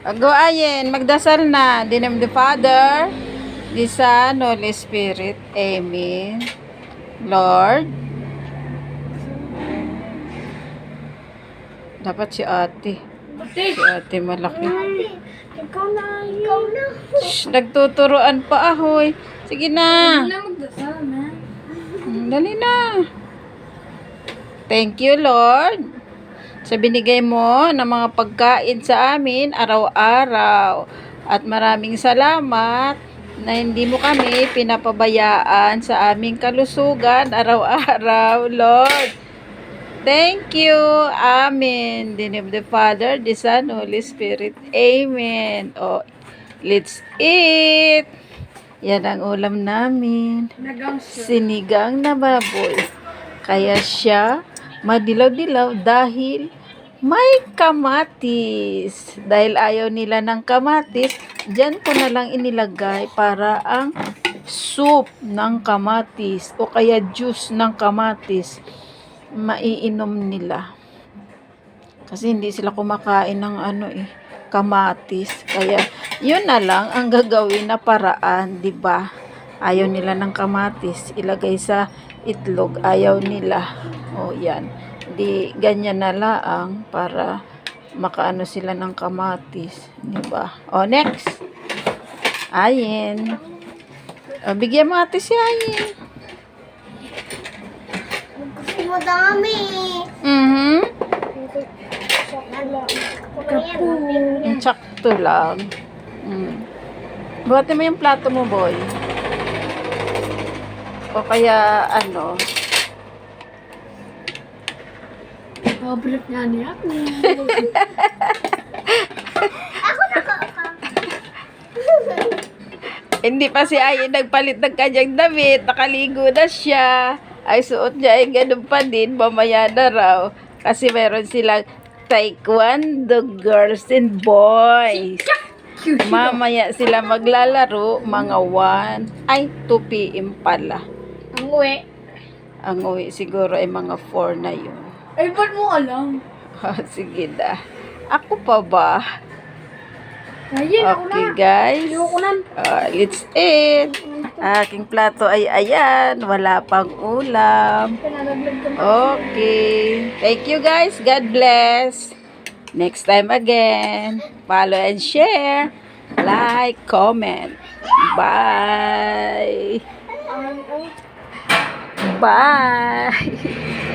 Go ayin, magdasal na. In the name of the Father, the Son, Holy Spirit. Amen. Lord, dapat si ate. Si ate malaki. Ikaw na, ikaw na. Shh, nagtuturoan pa ahoy. Sige na. Huwag na magdasal, man. Dali na. Thank you, Lord, sa binigay mo ng mga pagkain sa amin araw-araw. At maraming salamat na hindi mo kami pinapabayaan sa aming kalusugan araw-araw, Lord. Thank you. Amen. In the name of the Father, the Son, Holy Spirit. Amen. Oh, let's eat. Yan ang ulam namin. Nagang siya. Sinigang na baboy. Kaya siya madilaw-dilaw dahil may kamatis. Dahil ayaw nila ng kamatis, dyan ko na lang inilagay para ang soup ng kamatis o kaya juice ng kamatis maiinom nila. Kasi hindi sila kumakain ng kamatis. Kaya yun na lang ang gagawin na paraan, 'di ba? Ayaw nila ng kamatis, ilagay sa itlog, ayaw nila. O yan. Di ganyan na lang para makaano sila ng kamatis, 'di ba? O next. Ayin. O, bigyan mo ate si Ayin. Kasi madami. Sakto lang. Buhatin mo yung plato mo, boy. O kaya, Paborito nga niya. Ako nakaka. hindi pa si Ayin nagpalit ng kanyang damit. Nakaligo na siya. Ay, suot niya ay ganun pa din. Mamaya na raw. Kasi meron silang taekwondo girls and boys. Mamaya sila maglalaro mga 2 p.m. pala. Ang uwi. Ang uwi siguro ay mga 4 na yun. Ay, ba't mo alam? Sige na. Ako pa ba? Ayun, ako na. Okay guys. Ayoko na. Let's eat. Aking plato ay ayan. Wala pang ulam. Pinalaglag ko. Okay. Thank you guys. God bless. Next time again. Follow and share. Like, comment. Bye. Bye.